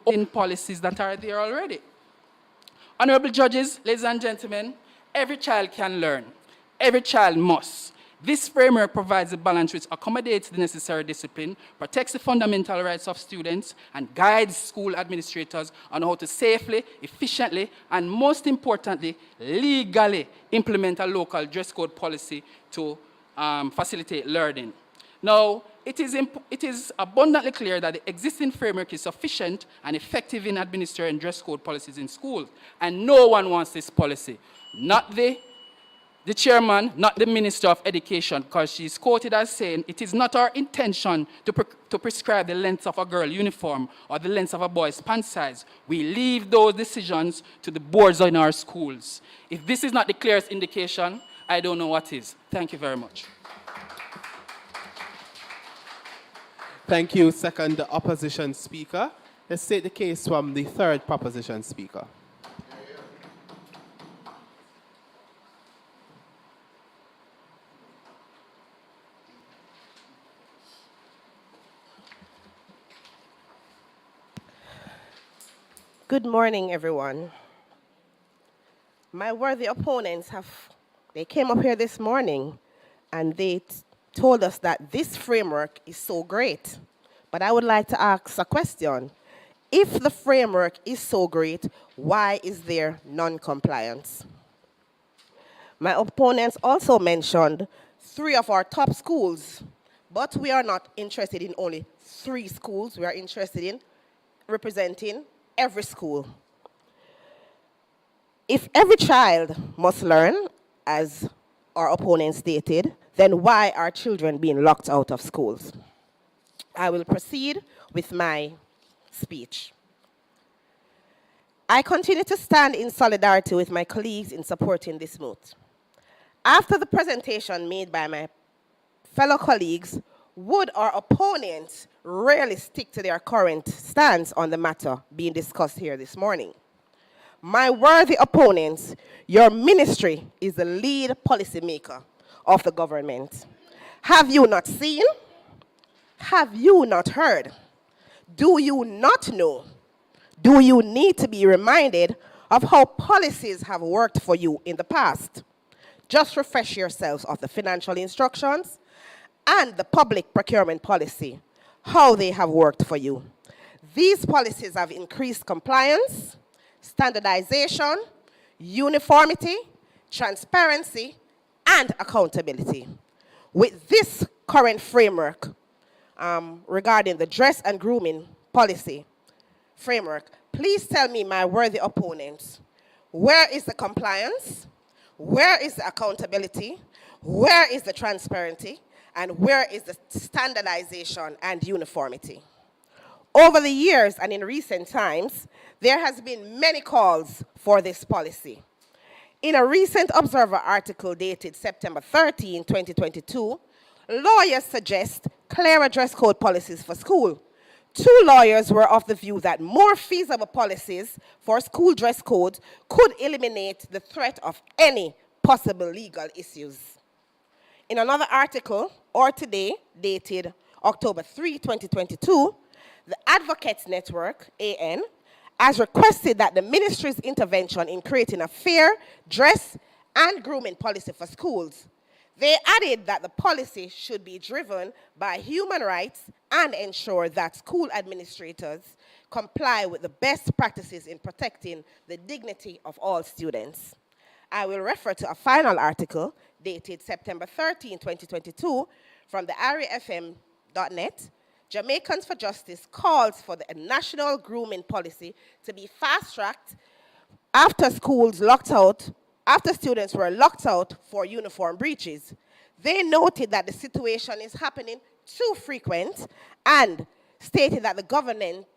in policies that are there already. Honorable judges, ladies and gentlemen, every child can learn. Every child must. This framework provides a balance which accommodates the necessary discipline, protects the fundamental rights of students, and guides school administrators on how to safely, efficiently, and most importantly, legally implement a local dress code policy to facilitate learning. Now, it is abundantly clear that the existing framework is sufficient and effective in administering dress code policies in schools, and no one wants this policy. Not the chairman, not the Minister of Education, because she's quoted as saying, it is not our intention to prescribe the length of a girl uniform or the length of a boy's pant size. We leave those decisions to the boards in our schools. If this is not the clearest indication, I don't know what is. Thank you very much. Thank you. Second, the opposition speaker. Let's take the case from the third proposition speaker. Good morning, everyone. My worthy opponents they came up here this morning and they told us that this framework is so great. But I would like to ask a question. If the framework is so great, why is there non-compliance? My opponents also mentioned 3 of our top schools, but we are not interested in only 3 schools. We are interested in representing every school. If every child must learn, as our opponent stated, then why are children being locked out of schools? I will proceed with my speech. I continue to stand in solidarity with my colleagues in supporting this moot. After the presentation made by my fellow colleagues, would our opponents really stick to their current stance on the matter being discussed here this morning? My worthy opponents, your ministry is the lead policymaker of the government. Have you not seen? Have you not heard? Do you not know? Do you need to be reminded of how policies have worked for you in the past? Just refresh yourselves of the financial instructions and the public procurement policy, how they have worked for you. These policies have increased compliance, standardization, uniformity, transparency, and accountability. With this current framework regarding the dress and grooming policy framework, please tell me, my worthy opponents, where is the compliance? Where is the accountability? Where is the transparency? And where is the standardization and uniformity? Over the years and in recent times, there has been many calls for this policy. In a recent Observer article dated September 13, 2022, lawyers suggest clearer dress code policies for school. 2 lawyers were of the view that more feasible policies for school dress code could eliminate the threat of any possible legal issues. In another article, or today, dated October 3, 2022, the Advocates Network, AN, has requested that the ministry's intervention in creating a fair dress and grooming policy for schools. They added that the policy should be driven by human rights and ensure that school administrators comply with the best practices in protecting the dignity of all students. I will refer to a final article dated September 13, 2022 from the ariafm.net. Jamaicans for Justice calls for the national grooming policy to be fast-tracked after students were locked out for uniform breaches. They noted that the situation is happening too frequent and stated that the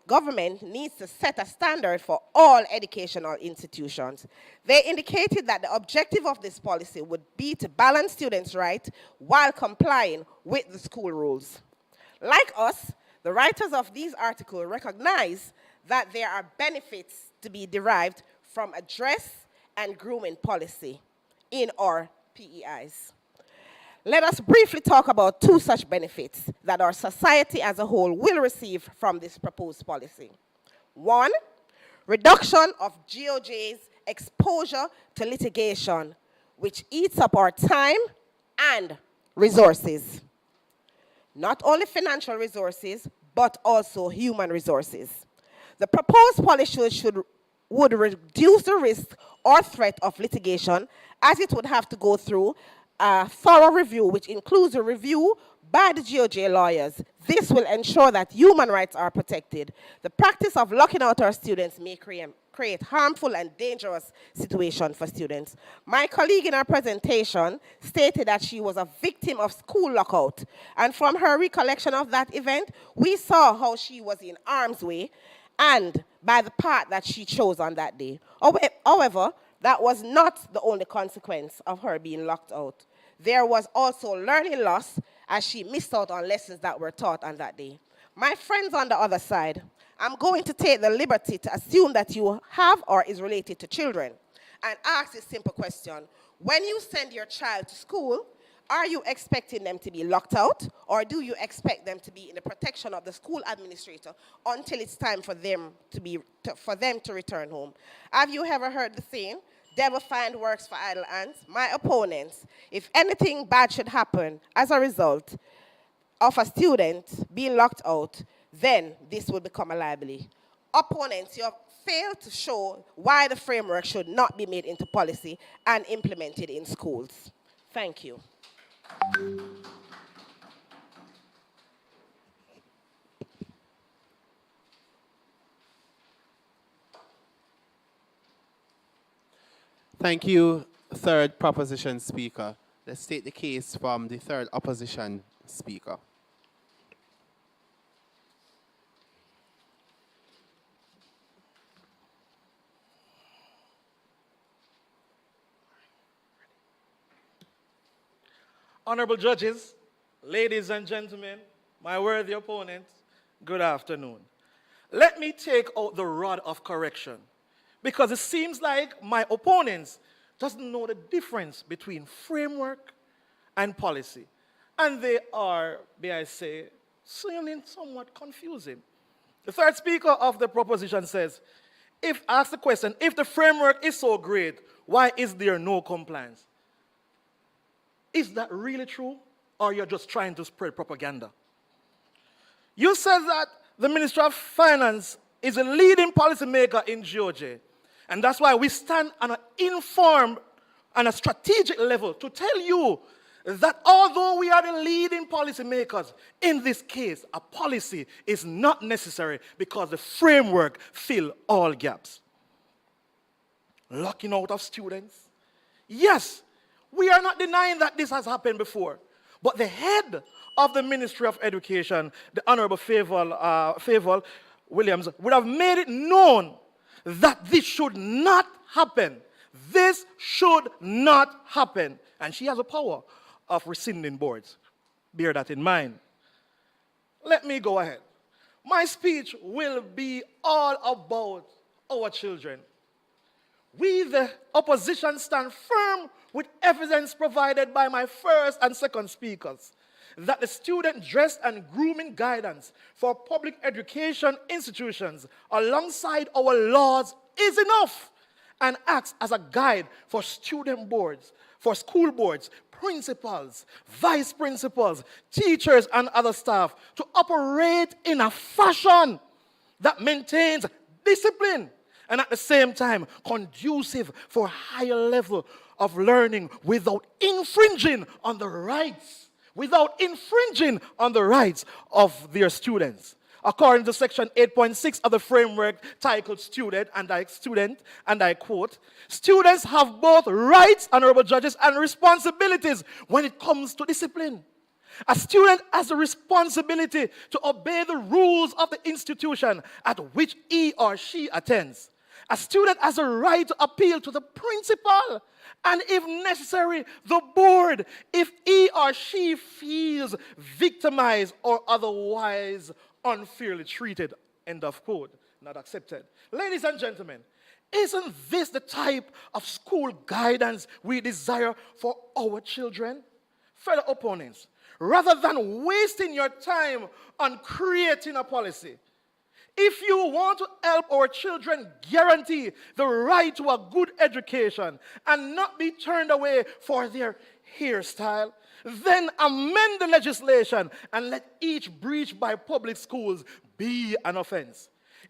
government needs to set a standard for all educational institutions. They indicated that the objective of this policy would be to balance students' rights while complying with the school rules. Like us, the writers of these articles recognize that there are benefits to be derived from a dress and grooming policy in our PEIs. Let us briefly talk about 2 such benefits that our society as a whole will receive from this proposed policy. 1, reduction of GOJ's exposure to litigation, which eats up our time and resources. Not only financial resources, but also human resources. The proposed policy would reduce the risk or threat of litigation, as it would have to go through a thorough review, which includes a review by the GOJ lawyers. This will ensure that human rights are protected. The practice of locking out our students may create harmful and dangerous situations for students. My colleague in her presentation stated that she was a victim of school lockout. And from her recollection of that event, we saw how she was in harm's way and by the path that she chose on that day. However, that was not the only consequence of her being locked out. There was also learning loss, as she missed out on lessons that were taught on that day. My friends on the other side, I'm going to take the liberty to assume that you have or is related to children and ask this simple question. When you send your child to school, are you expecting them to be locked out, or do you expect them to be in the protection of the school administrator until it's time for them to return home? Have you ever heard the saying, devil find works for idle hands? My opponents, if anything bad should happen as a result of a student being locked out, then this will become a liability. Opponents, you have failed to show why the framework should not be made into policy and implemented in schools. Thank you. Thank you, third proposition speaker. Let's take the case from the third opposition speaker. Honorable judges, ladies and gentlemen, my worthy opponents, good afternoon. Let me take out the rod of correction, because it seems like my opponents doesn't know the difference between framework and policy. And they are, may I say, seeming somewhat confusing. The third speaker of the proposition says, ask the question, if the framework is so great, why is there no compliance? Is that really true, or you're just trying to spread propaganda? You said that the Ministry of Finance is a leading policymaker in GOJ, and that's why we stand on an informed and a strategic level to tell you that although we are the leading policymakers, in this case, a policy is not necessary because the framework fills all gaps. Locking out of students? Yes. We are not denying that this has happened before. But the head of the Ministry of Education, the Honorable Favour Williams, would have made it known that this should not happen. This should not happen. And she has a power of rescinding boards. Bear that in mind. Let me go ahead. My speech will be all about our children. We, the opposition, stand firm with evidence provided by my first and second speakers that the student dress and grooming guidance for public education institutions alongside our laws is enough and acts as a guide for student boards, for school boards, principals, vice principals, teachers, and other staff to operate in a fashion that maintains discipline and at the same time conducive for a higher level of learning without infringing on the rights, of their students. According to Section 8.6 of the framework titled Student, and I quote, students have both rights, honorable judges, and responsibilities when it comes to discipline. A student has a responsibility to obey the rules of the institution at which he or she attends. A student has a right to appeal to the principal and, if necessary, the board if he or she feels victimized or otherwise unfairly treated. End of quote. Not accepted. Ladies and gentlemen, isn't this the type of school guidance we desire for our children? Fellow opponents, rather than wasting your time on creating a policy, If you want to help our children guarantee the right to a good education and not be turned away for their hairstyle, then amend the legislation and let each breach by public schools be an offense.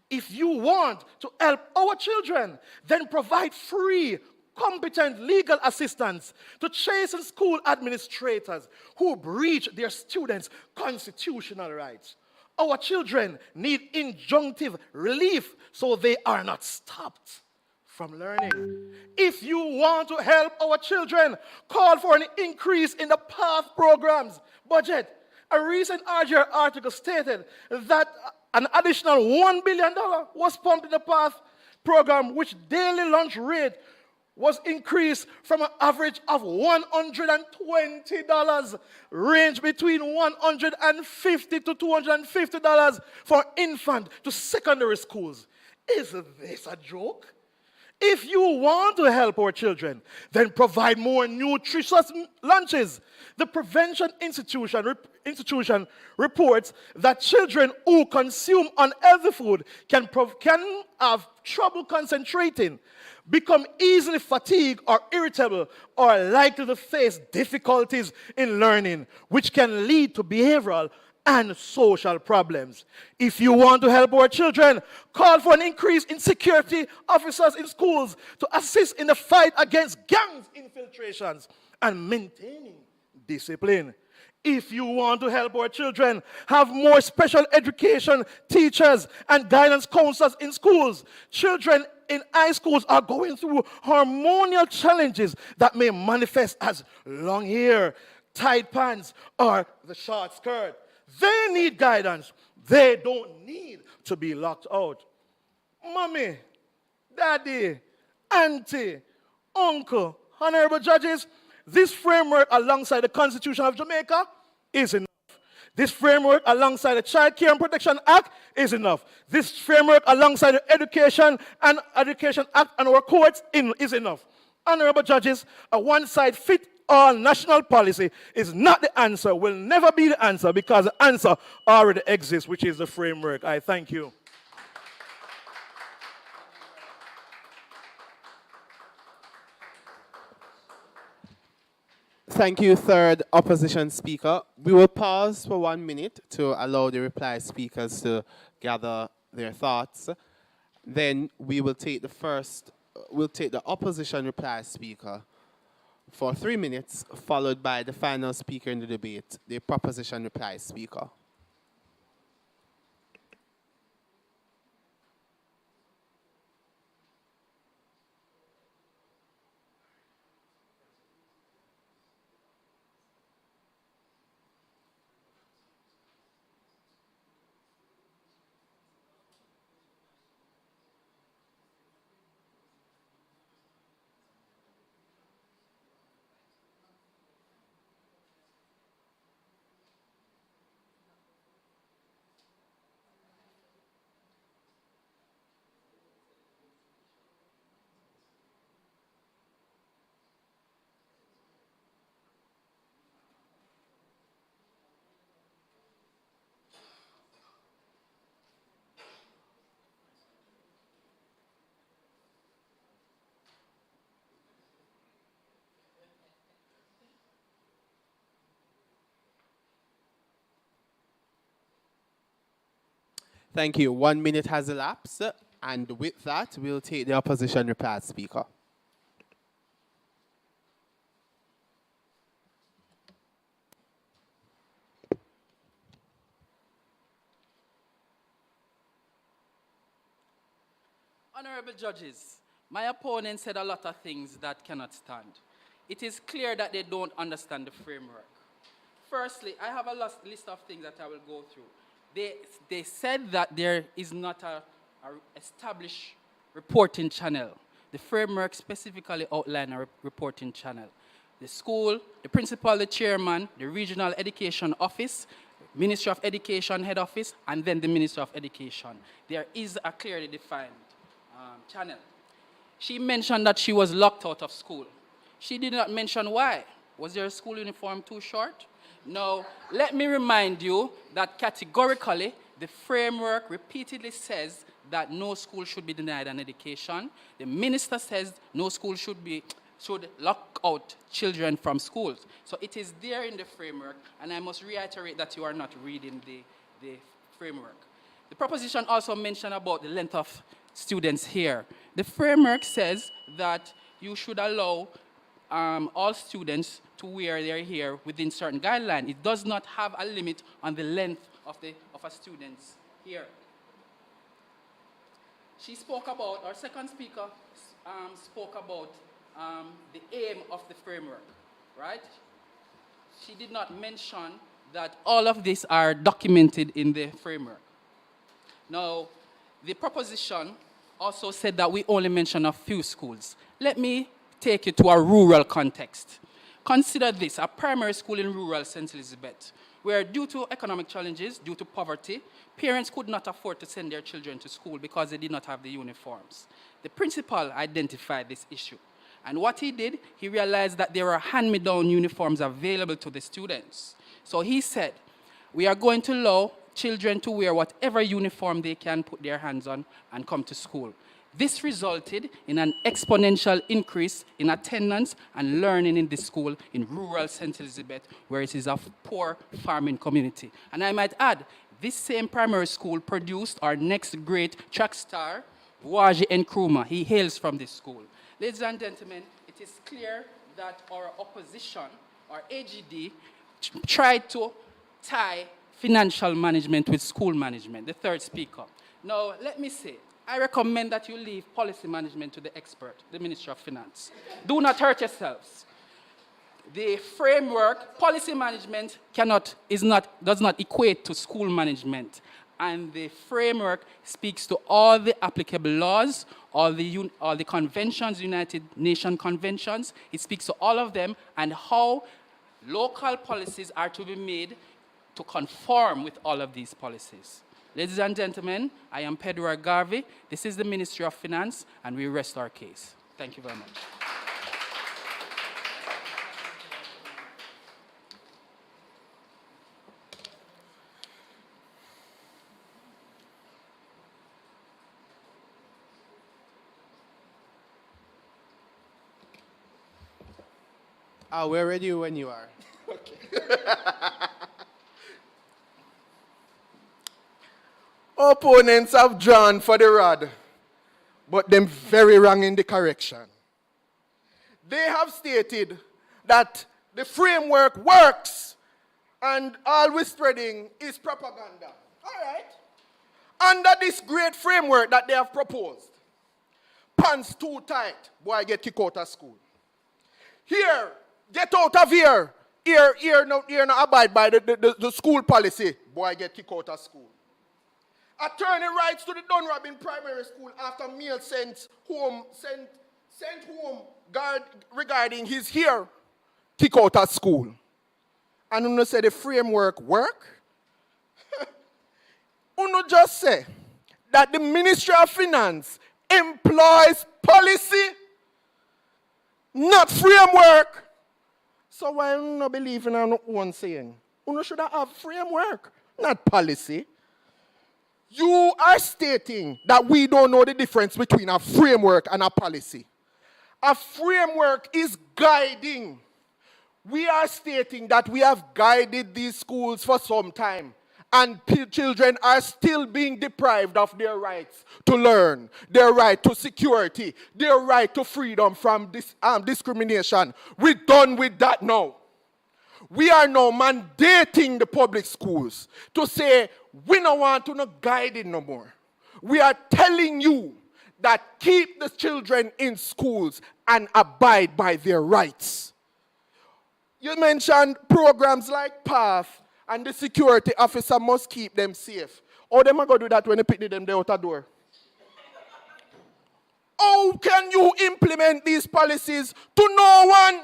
If you want to help our children, then provide free, competent legal assistance to chasten school administrators who breach their students' constitutional rights. Our children need injunctive relief so they are not stopped from learning. If you want to help our children, call for an increase in the PATH program's budget. A recent RGR article stated that an additional $1 billion was pumped in the PATH program, which daily lunch rate was increased from an average of $120, range between $150 to $250 for infant to secondary schools. Is this a joke? If you want to help our children, then provide more nutritious lunches. The Prevention Institution reports that children who consume unhealthy food can have trouble concentrating, become easily fatigued or irritable, or likely to face difficulties in learning, which can lead to behavioral and social problems. If you want to help our children, call for an increase in security officers in schools to assist in the fight against gangs infiltrations and maintaining discipline. If you want to help our children, have more special education teachers and guidance counselors in schools. Children in high schools are going through hormonal challenges that may manifest as long hair, tight pants, or the short skirt. They need guidance. They don't need to be locked out. Mommy, daddy, auntie, uncle, honorable judges, this framework alongside the Constitution of Jamaica is enough. This framework alongside the Child Care and Protection Act is enough. This framework alongside the Education Act and our courts is enough. Honorable judges, a one-size-fits-all national policy is not the answer, will never be the answer, because the answer already exists, which is the framework. I thank you. Thank you, third opposition speaker. We will pause for 1 minute to allow the reply speakers to gather their thoughts. Then we will take the opposition reply speaker for 3 minutes, followed by the final speaker in the debate, the proposition reply speaker. Thank you. 1 minute has elapsed, and with that, we'll take the opposition reply speaker. Honorable judges, my opponent said a lot of things that cannot stand. It is clear that they don't understand the framework. Firstly, I have a list of things that I will go through. They said that there is not a established reporting channel. The framework specifically outlined a reporting channel. The school, the principal, the chairman, the regional education office, Ministry of Education head office, and then the Minister of Education. There is a clearly defined channel. She mentioned that she was locked out of school. She did not mention why. Was your school uniform too short? No. Let me remind you that categorically The framework repeatedly says that no school should be denied an education. The minister says no school should lock out children from schools. So it is there in the framework, and I must reiterate that you are not reading the framework. The proposition also mentioned about the length of students here. The framework says that you should allow all students to wear their hair within certain guidelines. It does not have a limit on the length of a student's hair. She spoke about, our second speaker spoke about the aim of the framework, right? She did not mention that all of these are documented in the framework. Now, the proposition also said that we only mention a few schools. Let me take you to a rural context. Consider this, a primary school in rural St. Elizabeth, where due to economic challenges, due to poverty, parents could not afford to send their children to school because they did not have the uniforms. The principal identified this issue. And what he did, he realized that there are hand-me-down uniforms available to the students. So he said, we are going to allow children to wear whatever uniform they can put their hands on and come to school. This resulted in an exponential increase in attendance and learning in the school in rural St. Elizabeth, where it is a poor farming community. And I might add, this same primary school produced our next great track star, Buaji Nkrumah. He hails from this school. Ladies and gentlemen, it is clear that our opposition, our AGD, tried to tie financial management with school management, the third speaker. Now, let me say, I recommend that you leave policy management to the expert, the Ministry of Finance. Do not hurt yourselves. The framework, policy management does not equate to school management. And the framework speaks to all the applicable laws, all the conventions, United Nations conventions. It speaks to all of them and how local policies are to be made to conform with all of these policies. Ladies and gentlemen, I am Pedro Garvey. This is the Ministry of Finance, and we rest our case. Thank you very much. We're ready when you are. Opponents have drawn for the rod, but them very wrong in the correction. They have stated that the framework works and all we're spreading is propaganda. All right. Under this great framework that they have proposed, pants too tight, boy get kicked out of school. Here, get out of here. Here no abide by the school policy, boy get kicked out of school. Attorney writes to the Dunrobin Primary School after meal sent home guard regarding his hair, kick out of school. And Uno say the framework work? Uno just say that the Ministry of Finance employs policy, not framework. So why Uno believe in our own saying? Uno should have framework, not policy. You are stating that we don't know the difference between a framework and a policy. A framework is guiding. We are stating that we have guided these schools for some time, and children are still being deprived of their rights to learn, their right to security, their right to freedom from discrimination. We're done with that now. We are now mandating the public schools to say, we don't want to not guide it no more. We are telling you that keep the children in schools and abide by their rights. You mentioned programs like PATH, and the security officer must keep them safe. How them are going to do that when they pick them out the door? How can you implement these policies to no one?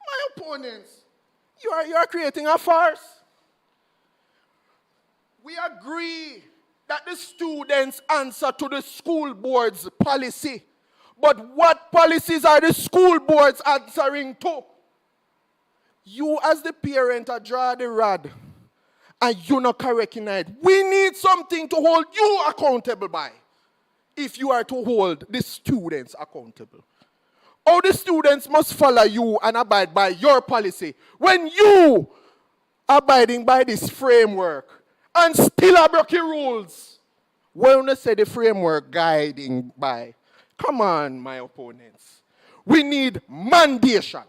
My opponents, you are creating a farce. We agree that the students answer to the school board's policy. But what policies are the school boards answering to? You as the parent are draw the rod and you're not correcting it. We need something to hold you accountable by if you are to hold the students accountable. All the students must follow you and abide by your policy. When you abiding by this framework and still are breaking rules, when you say the framework guiding by, come on, my opponents. We need mandation.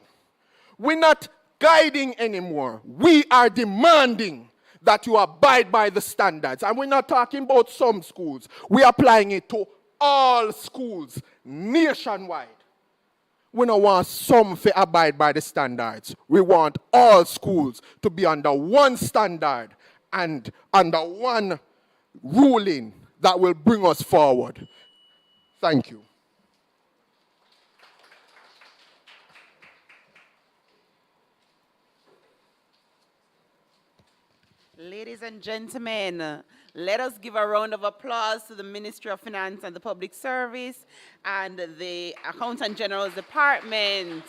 We're not guiding anymore. We are demanding that you abide by the standards. And we're not talking about some schools. We're applying it to all schools nationwide. We don't want some to abide by the standards. We want all schools to be under one standard and under one ruling that will bring us forward. Thank you. Ladies and gentlemen, let us give a round of applause to the Ministry of Finance and the Public Service and the Accountant General's Department,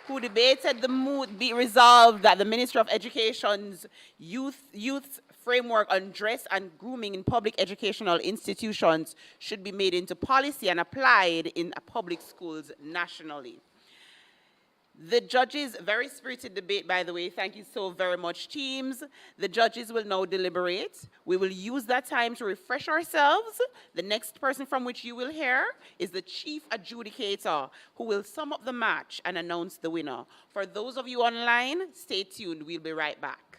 who debated the moot. Be resolved that the Ministry of Education's youth framework on dress and grooming in public educational institutions should be made into policy and applied in public schools nationally. The judges, very spirited debate, by the way. Thank you so very much, teams. The judges will now deliberate. We will use that time to refresh ourselves. The next person from which you will hear is the chief adjudicator, who will sum up the match and announce the winner. For those of you online, stay tuned. We'll be right back.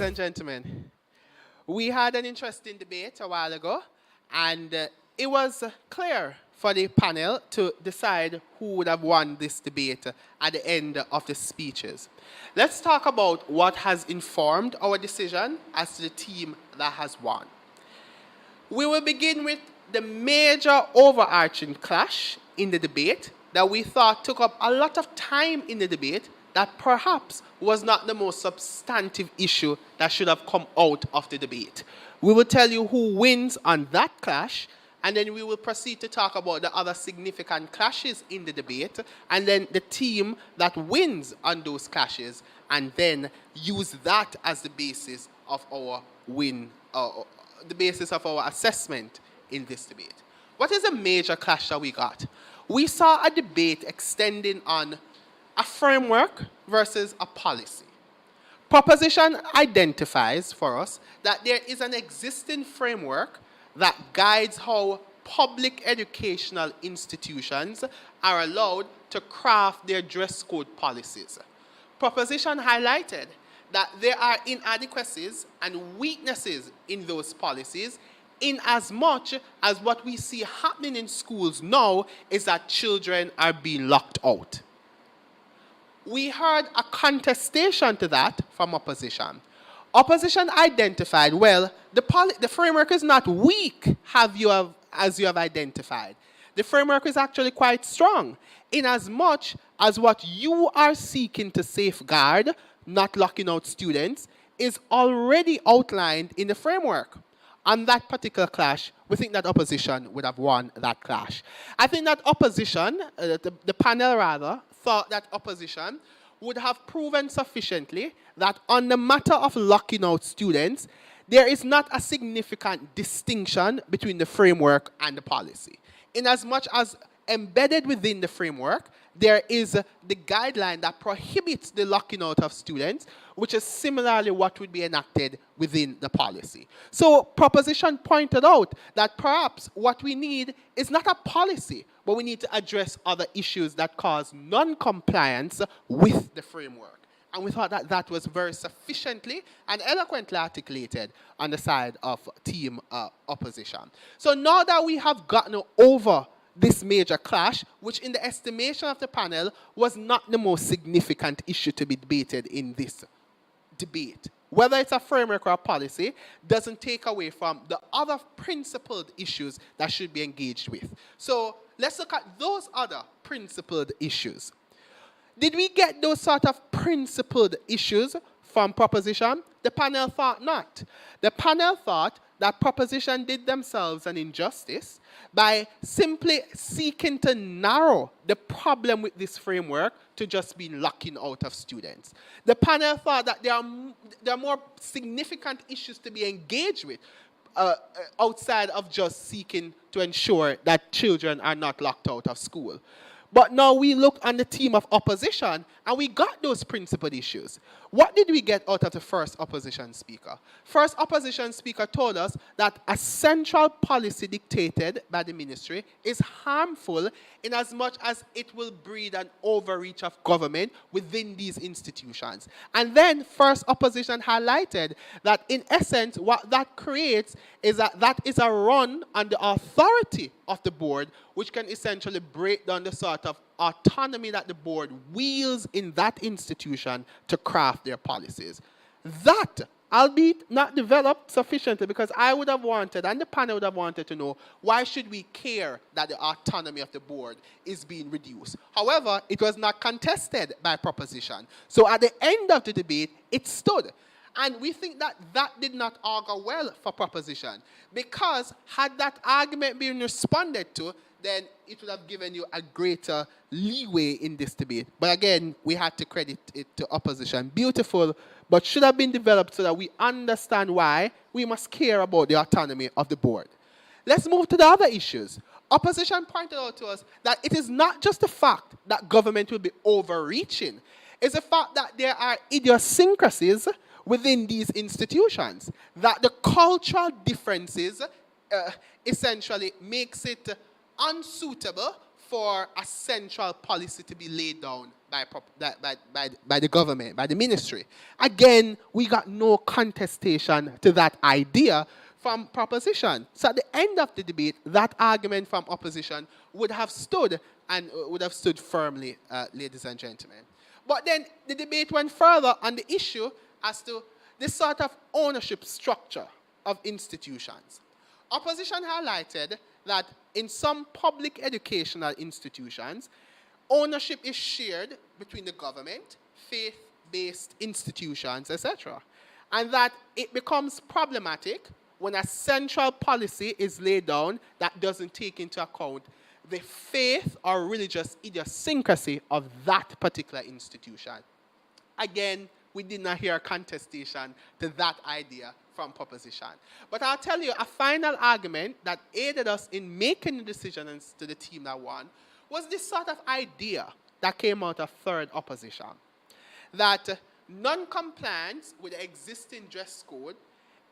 and gentlemen, we had an interesting debate a while ago, and it was clear for the panel to decide who would have won this debate at the end of the speeches. Let's talk about what has informed our decision as to the team that has won. We will begin with the major overarching clash in the debate that we thought took up a lot of time in the debate that perhaps was not the most substantive issue that should have come out of the debate. We will tell you who wins on that clash, and then we will proceed to talk about the other significant clashes in the debate, and then the team that wins on those clashes, and then use that as the basis of our the basis of our assessment in this debate. What is a major clash that we got? We saw a debate extending on a framework versus a policy. Proposition identifies for us that there is an existing framework that guides how public educational institutions are allowed to craft their dress code policies. Proposition highlighted that there are inadequacies and weaknesses in those policies, in as much as what we see happening in schools now is that children are being locked out. We heard a contestation to that from opposition. Opposition identified, well, the framework is not weak, as you have identified. The framework is actually quite strong, in as much as what you are seeking to safeguard, not locking out students, is already outlined in the framework. On that particular clash, we think that opposition would have won that clash. I think that opposition, the panel rather, thought that opposition would have proven sufficiently that on the matter of locking out students, there is not a significant distinction between the framework and the policy. In as much as embedded within the framework, there is the guideline that prohibits the locking out of students, which is similarly what would be enacted within the policy. So proposition pointed out that perhaps what we need is not a policy, but we need to address other issues that cause non-compliance with the framework. And we thought that that was very sufficiently and eloquently articulated on the side of team opposition. So now that we have gotten over this major clash, which in the estimation of the panel was not the most significant issue to be debated in this debate. Whether it's a framework or a policy doesn't take away from the other principled issues that should be engaged with. So let's look at those other principled issues. Did we get those sort of principled issues from proposition? The panel thought not. The panel thought that proposition did themselves an injustice by simply seeking to narrow the problem with this framework to just being locking out of students. The panel thought that there are more significant issues to be engaged with outside of just seeking to ensure that children are not locked out of school. But now we look on the team of opposition, and we got those principled issues. What did we get out of the first opposition speaker? First opposition speaker told us that a central policy dictated by the ministry is harmful in as much as it will breed an overreach of government within these institutions. And then first opposition highlighted that in essence, what that creates is that is a run on the authority of the board, which can essentially break down the sort of autonomy that the board wields in that institution to craft their policies. That, albeit not developed sufficiently, because I would have wanted, and the panel would have wanted to know, why should we care that the autonomy of the board is being reduced? However, it was not contested by proposition. So at the end of the debate, it stood. And we think that that did not augur well for proposition, because had that argument been responded to, then it would have given you a greater leeway in this debate. But again, we had to credit it to opposition. Beautiful, but should have been developed so that we understand why we must care about the autonomy of the board. Let's move to the other issues. Opposition pointed out to us that it is not just the fact that government will be overreaching. It's the fact that there are idiosyncrasies within these institutions, that the cultural differences essentially makes it unsuitable for a central policy to be laid down by the government, by the ministry. Again, we got no contestation to that idea from proposition. So at the end of the debate, that argument from opposition would have stood and would have stood firmly, ladies and gentlemen. But then the debate went further on the issue as to the sort of ownership structure of institutions. Opposition highlighted that in some public educational institutions, ownership is shared between the government, faith-based institutions, etc. And that it becomes problematic when a central policy is laid down that doesn't take into account the faith or religious idiosyncrasy of that particular institution. Again, we did not hear a contestation to that idea from proposition. But I'll tell you, a final argument that aided us in making the decisions to the team that won was this sort of idea that came out of third opposition, that non-compliance with the existing dress code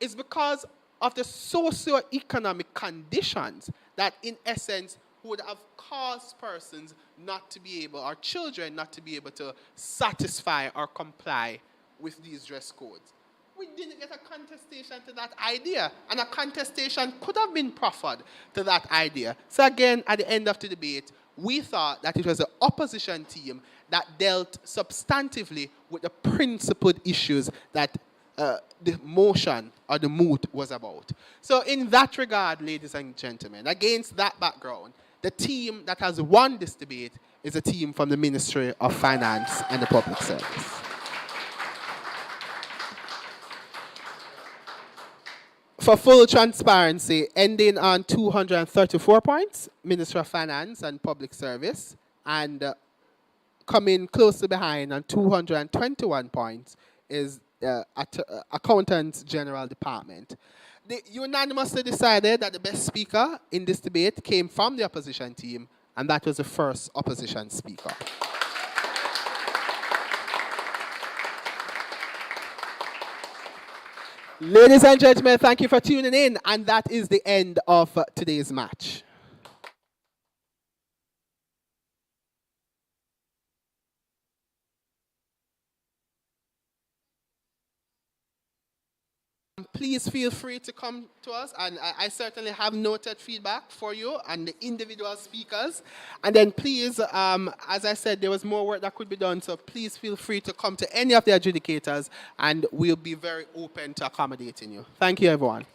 is because of the socio-economic conditions that, in essence, would have caused persons not to be able, or children not to be able to satisfy or comply with these dress codes. We didn't get a contestation to that idea, and a contestation could have been proffered to that idea. So again, at the end of the debate, we thought that it was the opposition team that dealt substantively with the principled issues that the motion or the moot was about. So in that regard, ladies and gentlemen, against that background, the team that has won this debate is a team from the Ministry of Finance and the Public Service. For full transparency, ending on 234 points, Ministry of Finance and Public Service, and coming closely behind on 221 points is Accountants General Department. They unanimously decided that the best speaker in this debate came from the opposition team, and that was the first opposition speaker. Ladies and gentlemen, thank you for tuning in, and that is the end of today's match. Please feel free to come to us, and I certainly have noted feedback for you and the individual speakers. And then please, as I said, there was more work that could be done, so please feel free to come to any of the adjudicators, and we'll be very open to accommodating you. Thank you, everyone.